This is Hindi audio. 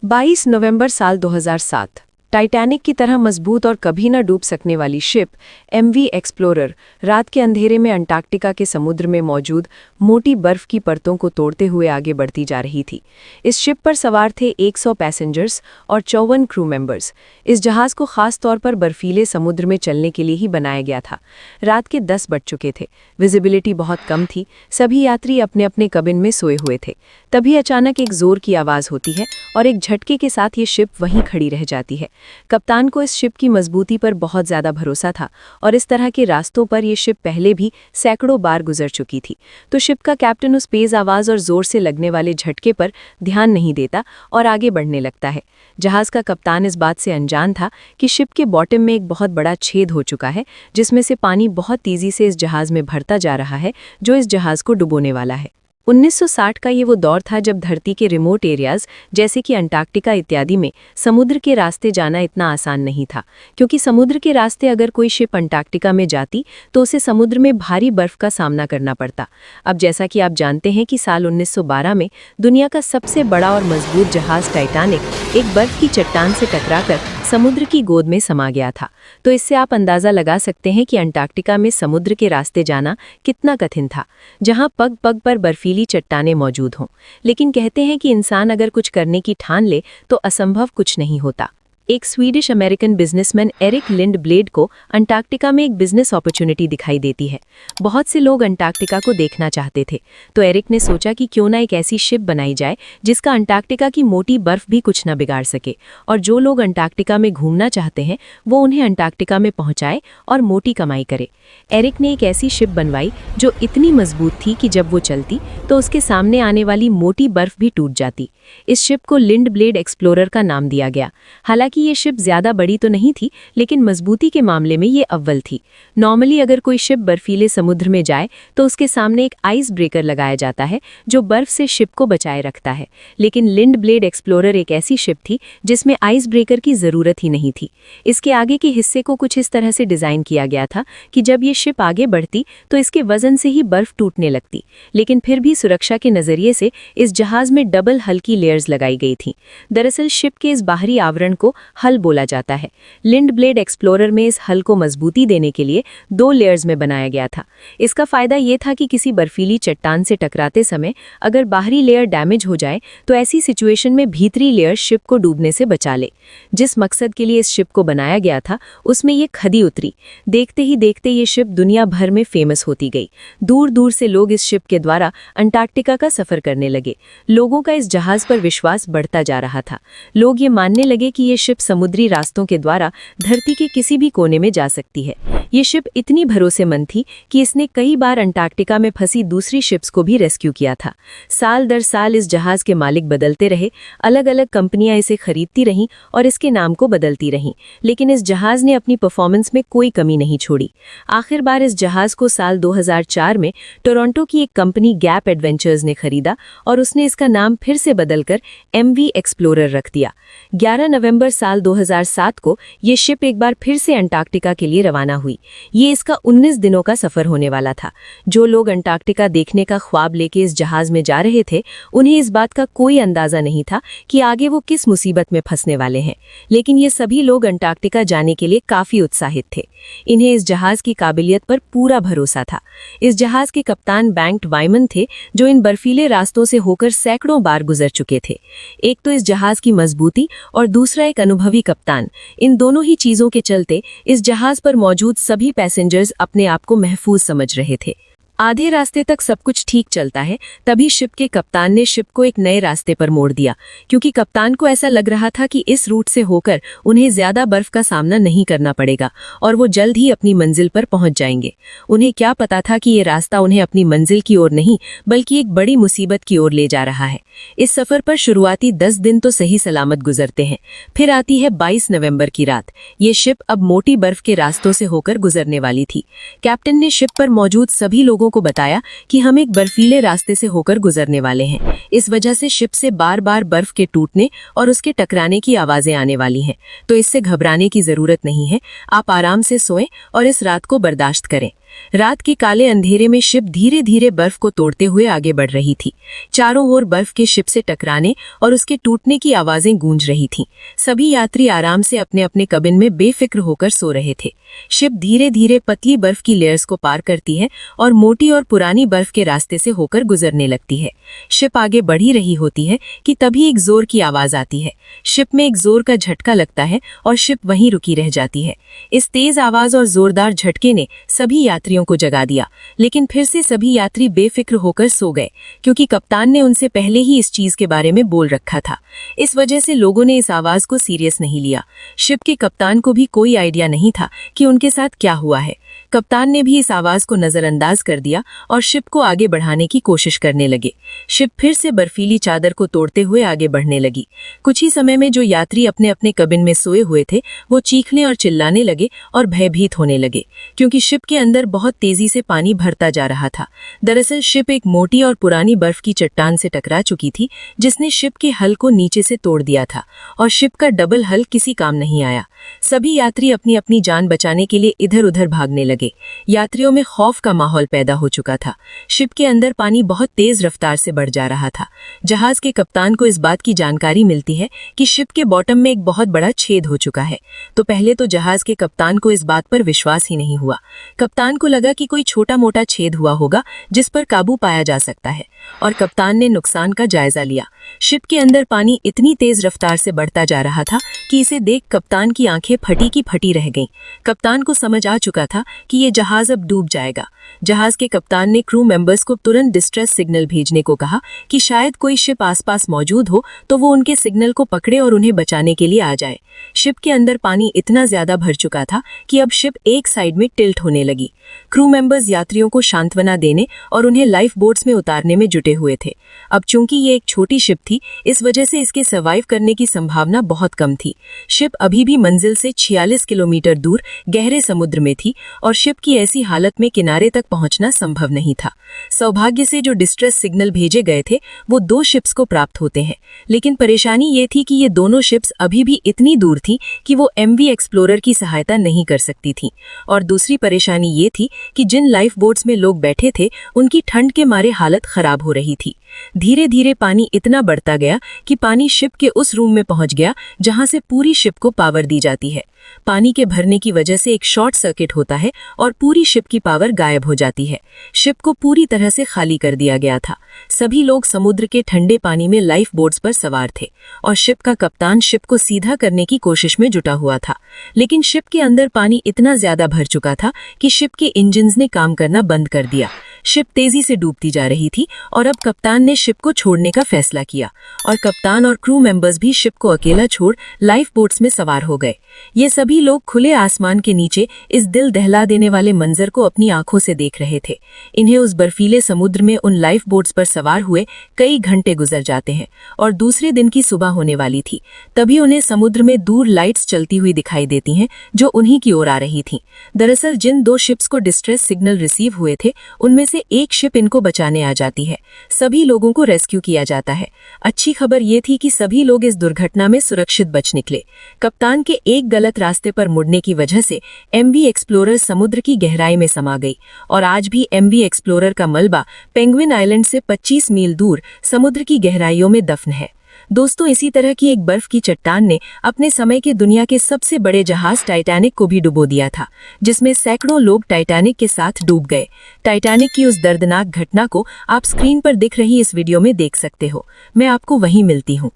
22 नवंबर साल 2007 टाइटैनिक की तरह मजबूत और कभी न डूब सकने वाली शिप एमवी एक्सप्लोरर रात के अंधेरे में अंटार्कटिका के समुद्र में मौजूद मोटी बर्फ की परतों को तोड़ते हुए आगे बढ़ती जा रही थी। इस शिप पर सवार थे 100 पैसेंजर्स और 54 क्रू मेंबर्स। इस जहाज़ को खास तौर पर बर्फीले समुद्र में चलने के लिए ही बनाया गया था। रात के 10 बज चुके थे, विजिबिलिटी बहुत कम थी, सभी यात्री अपने अपने कबिन में सोए हुए थे। तभी अचानक एक जोर की आवाज़ होती है और एक झटके के साथ ये शिप वहीं खड़ी रह जाती है। कप्तान को इस शिप की मजबूती पर बहुत ज़्यादा भरोसा था और इस तरह के रास्तों पर यह शिप पहले भी सैकड़ों बार गुजर चुकी थी। तो शिप का कैप्टन उस तेज आवाज़ और जोर से लगने वाले झटके पर ध्यान नहीं देता और आगे बढ़ने लगता है। जहाज़ का कप्तान इस बात से अनजान था कि शिप के बॉटम में एक बहुत बड़ा छेद हो चुका है, जिसमें से पानी बहुत तेज़ी से इस जहाज़ में भरता जा रहा है, जो इस जहाज़ को डुबोने वाला है। 1960 का ये वो दौर था जब धरती के रिमोट एरियाज जैसे कि अंटार्कटिका इत्यादि में समुद्र के रास्ते जाना इतना आसान नहीं था, क्योंकि समुद्र के रास्ते अगर कोई शिप अंटार्कटिका में जाती तो उसे समुद्र में भारी बर्फ का सामना करना पड़ता। अब जैसा कि आप जानते हैं कि साल 1912 में दुनिया का सबसे बड़ा और मजबूत जहाज टाइटैनिक एक बर्फ की चट्टान से टकराकर समुद्र की गोद में समा गया था। तो इससे आप अंदाज़ा लगा सकते हैं कि अंटार्कटिका में समुद्र के रास्ते जाना कितना कठिन था, जहां पग पग पर बर्फीली चट्टानें मौजूद हों। लेकिन कहते हैं कि इंसान अगर कुछ करने की ठान ले तो असंभव कुछ नहीं होता। एक स्वीडिश अमेरिकन बिजनेसमैन एरिक लिंडब्लेड को अंटार्कटिका में एक बिजनेस अपॉर्चुनिटी दिखाई देती है। बहुत से लोग अंटार्कटिका को देखना चाहते थे, तो एरिक ने सोचा कि क्यों ना एक ऐसी शिप बनाई जाए जिसका अंटार्कटिका की मोटी बर्फ भी कुछ न बिगाड़ सके, और जो लोग अंटार्कटिका में घूमना चाहते हैं वो उन्हें अंटार्कटिका में पहुंचाए और मोटी कमाई करे। एरिक ने एक ऐसी शिप बनवाई जो इतनी मजबूत थी कि जब वो चलती तो उसके सामने आने वाली मोटी बर्फ भी टूट जाती। इस शिप को लिंडब्लेड एक्सप्लोरर का नाम दिया गया। हालांकि ये शिप ज़्यादा बड़ी तो नहीं थी, लेकिन मजबूती के मामले में ये अव्वल थी। नॉर्मली अगर कोई शिप बर्फीले समुद्र में जाए तो उसके सामने एक आइस ब्रेकर लगाया जाता है जो बर्फ से शिप को बचाए रखता है, लेकिन लिंडब्लेड एक्सप्लोरर एक ऐसी शिप थी जिसमें आइस ब्रेकर की ज़रूरत ही नहीं थी। इसके आगे के हिस्से को कुछ इस तरह से डिज़ाइन किया गया था कि जब ये शिप आगे बढ़ती तो इसके वजन से ही बर्फ टूटने लगती, लेकिन फिर भी सुरक्षा के नज़रिए से इस जहाज़ में डबल हल्की लेयर्स लगाई गई थी। दरअसल शिप के इस बाहरी आवरण को हल बोला जाता है। लिंडब्लेड एक्सप्लोरर में इस हल को मजबूती देने के लिए 2 लेयर्स में बनाया गया था। इसका फायदा ये था कि किसी बर्फीली चट्टान से टकराते समय अगर बाहरी लेयर डैमेज हो जाए तो ऐसी सिचुएशन में भीतरी लेयर शिप को डूबने से बचा ले। जिस मकसद के लिए इस शिप को बनाया गया था उसमें ये खदी उतरी। देखते ही देखते ये शिप दुनिया भर में फेमस होती गई। दूर दूर से लोग इस शिप के द्वारा अंटार्कटिका का सफर करने लगे। लोगों का इस जहाज पर विश्वास बढ़ता जा रहा था। लोग ये मानने लगे कि ये शिप समुद्री रास्तों के द्वारा धरती के किसी भी कोने में जा सकती है। ये शिप इतनी भरोसेमंद थी कि इसने कई बार अंटार्कटिका में फंसी दूसरी शिप्स को भी रेस्क्यू किया था। साल दर साल इस जहाज के मालिक बदलते रहे, अलग अलग कंपनियां इसे खरीदती रहीं और इसके नाम को बदलती रहीं, लेकिन इस जहाज ने अपनी परफॉर्मेंस में कोई कमी नहीं छोड़ी। आखिर बार इस जहाज को साल 2004 में टोरंटो की एक कंपनी गैप एडवेंचर्स ने खरीदा और उसने इसका नाम फिर से बदलकर एमवी एक्सप्लोरर रख दिया। 11 नवंबर साल 2007 को ये शिप एक बार फिर से अंटार्कटिका के लिए रवाना हुई। ये इसका 19 दिनों का सफर होने वाला था। जो लोग अंटार्कटिका देखने का ख्वाब लेके इस जहाज में जा रहे थे, उन्हें इस बात का कोई अंदाजा नहीं था कि आगे वो किस मुसीबत में फंसने वाले हैं, लेकिन ये सभी लोग अंटार्कटिका जाने के लिए काफी उत्साहित थे। इन्हें इस जहाज की काबिलियत पर पूरा भरोसा था। इस जहाज के कप्तान बैंक्ट वाइमन थे, जो इन बर्फीले रास्तों से होकर सैकड़ों बार गुजर चुके थे। एक तो इस जहाज की मजबूती और दूसरा एक अनुभवी कप्तान, इन दोनों ही चीजों के चलते इस जहाज पर मौजूद सभी पैसेंजर्स अपने आप को महफूज समझ रहे थे। आधे रास्ते तक सब कुछ ठीक चलता है, तभी शिप के कप्तान ने शिप को एक नए रास्ते पर मोड़ दिया, क्योंकि कप्तान को ऐसा लग रहा था कि इस रूट से होकर उन्हें ज्यादा बर्फ का सामना नहीं करना पड़ेगा और वो जल्द ही अपनी मंजिल पर पहुंच जाएंगे। उन्हें क्या पता था कि ये रास्ता उन्हें अपनी मंजिल की ओर नहीं बल्कि एक बड़ी मुसीबत की ओर ले जा रहा है। इस सफर पर शुरुआती 10 दिन तो सही सलामत गुजरते हैं, फिर आती है 22 नवंबर की रात। ये शिप अब मोटी बर्फ के रास्तों से होकर गुजरने वाली थी। कैप्टन ने शिप पर मौजूद सभी लोगों को बताया कि हम एक बर्फीले रास्ते से होकर गुजरने वाले हैं। इस वजह से शिप से बार बार बर्फ के टूटने और उसके टकराने की आवाजें आने वाली हैं, तो इससे घबराने की जरूरत नहीं है। आप आराम से सोएं और इस रात को बर्दाश्त करें। रात के काले अंधेरे में शिप धीरे धीरे बर्फ को तोड़ते हुए आगे बढ़ रही थी। चारों ओर बर्फ के शिप से टकराने और उसके टूटने की आवाजें गूंज रही थीं। सभी यात्री आराम से अपने अपने कबिन में बेफिक्र होकर सो रहे थे। शिप धीरे धीरे पतली बर्फ की लेयर्स को पार करती है और मोटी और पुरानी बर्फ के रास्ते से होकर गुजरने लगती है। शिप आगे बढ़ ही रही होती है कि तभी एक जोर की आवाज आती है। शिप में एक जोर का झटका लगता है और शिप वहीं रुकी रह जाती है। इस तेज आवाज और जोरदार झटके ने सभी यात्रियों को जगा दिया, लेकिन फिर से सभी यात्री बेफिक्र होकर सो गए, क्योंकि कप्तान ने उनसे पहले ही इस चीज के बारे में बोल रखा था। इस वजह से लोगों ने इस आवाज को सीरियस नहीं लिया। शिप के कप्तान को भी कोई आइडिया नहीं था कि उनके साथ क्या हुआ है। कप्तान ने भी इस आवाज को नजरअंदाज कर दिया और शिप को आगे बढ़ाने की कोशिश करने लगे। शिप फिर से बर्फीली चादर को तोड़ते हुए आगे बढ़ने लगी। कुछ ही समय में जो यात्री अपने अपने कबिन में सोए हुए थे वो चीखने और चिल्लाने लगे और भयभीत होने लगे, क्योंकि शिप के अंदर बहुत तेजी से पानी भरता जा रहा था। दरअसल शिप एक मोटी और पुरानी बर्फ की चट्टान से टकरा चुकी थी, जिसने शिप के हल को नीचे से तोड़ दिया था और शिप का डबल हल किसी काम नहीं आया। सभी यात्री अपनी अपनी जान बचाने के लिए इधर उधर भागने लगे। यात्रियों में खौफ का माहौल पैदा हो चुका था। शिप के अंदर पानी बहुत तेज रफ्तार से बढ़ जा रहा था। जहाज के कप्तान को इस बात की जानकारी मिलती है कि शिप के बॉटम में एक बहुत बड़ा छेद हो चुका है। तो पहले तो जहाज के कप्तान को इस बात पर विश्वास ही नहीं हुआ। कप्तान को लगा कि कोई छोटा मोटा छेद हुआ होगा जिस पर काबू पाया जा सकता है, और कप्तान ने नुकसान का जायजा लिया। शिप के अंदर पानी इतनी तेज रफ्तार से बढ़ता जा रहा था कि इसे देख कप्तान की आंखें फटी की फटी रह गईं। कप्तान को समझ आ चुका था कि ये जहाज अब डूब जाएगा। जहाज के कप्तान ने क्रू मेंबर्स को तुरंत डिस्ट्रेस सिग्नल भेजने को कहा कि शायद कोई शिप आसपास मौजूद हो तो वो उनके सिग्नल को पकड़े और उन्हें बचाने के लिए आ जाए। शिप के अंदर पानी इतना ज्यादा भर चुका था कि अब शिप एक साइड में टिल्ट होने लगी। क्रू मेंबर्स यात्रियों को सांत्वना देने और उन्हें लाइफ बोट्स में उतारने में जुटे हुए थे। अब चूंकि ये एक छोटी शिप थी, इस वजह से इसके सर्वाइव करने की संभावना बहुत कम थी। शिप अभी भी मंजिल से 46 किलोमीटर दूर गहरे समुद्र में थी और शिप की ऐसी हालत में किनारे तक पहुंचना संभव नहीं था। सौभाग्य से जो डिस्ट्रेस सिग्नल भेजे गए थे वो 2 शिप्स को प्राप्त होते हैं, लेकिन परेशानी ये थी कि ये दोनों शिप्स अभी भी इतनी दूर थी कि वो एमवी एक्सप्लोरर की सहायता नहीं कर सकती थी। और दूसरी परेशानी ये थी कि जिन लाइफ बोट्स में लोग बैठे थे उनकी ठंड के मारे हालत खराब हो रही थी। धीरे धीरे पानी इतना बढ़ता गया कि पानी शिप के उस रूम में पहुंच गया जहां से पूरी शिप को पावर दी जाती है। पानी के भरने की वजह से एक शॉर्ट सर्किट होता है और पूरी शिप की पावर गायब हो जाती है। शिप को पूरी तरह से खाली कर दिया गया था। सभी लोग समुद्र के ठंडे पानी में लाइफ बोट्स पर सवार थे और शिप का कप्तान शिप को सीधा करने की कोशिश में जुटा हुआ था। लेकिन शिप के अंदर पानी इतना ज्यादा भर चुका था कि शिप के इंजन्स ने काम करना बंद कर दिया। शिप तेजी से डूबती जा रही थी और अब कप्तान ने शिप को छोड़ने का फैसला किया और कप्तान और क्रू मेंबर्स भी शिप को अकेला छोड़ लाइफ बोट्स में सवार हो गए। ये सभी लोग खुले आसमान के नीचे इस दिल दहला देने वाले मंजर को अपनी आंखों से देख रहे थे। इन्हें उस बर्फीले समुद्र में उन लाइफ बोट्स पर सवार हुए कई घंटे गुजर जाते हैं और दूसरे दिन की सुबह होने वाली थी। तभी उन्हें समुद्र में दूर लाइट्स चलती हुई दिखाई देती हैं जो उन्हीं की ओर आ रही थीं। दरअसल जिन 2 शिप्स को डिस्ट्रेस सिग्नल रिसीव हुए थे उनमें से एक शिप इनको बचाने आ जाती है। सभी लोगों को रेस्क्यू किया जाता है। अच्छी खबर ये थी कि सभी लोग इस दुर्घटना में सुरक्षित बच निकले। कप्तान के एक गलत रास्ते पर मुड़ने की वजह से एमवी एक्सप्लोरर समुद्र की गहराई में समा गई और आज भी एमवी एक्सप्लोरर का मलबा पेंगुइन आइलैंड से 25 मील दूर समुद्र की गहराइयों में दफन है। दोस्तों, इसी तरह की एक बर्फ की चट्टान ने अपने समय के दुनिया के सबसे बड़े जहाज टाइटैनिक को भी डुबो दिया था, जिसमें सैकड़ों लोग टाइटैनिक के साथ डूब गए। टाइटैनिक की उस दर्दनाक घटना को आप स्क्रीन पर दिख रही इस वीडियो में देख सकते हो। मैं आपको वहीं मिलती हूँ।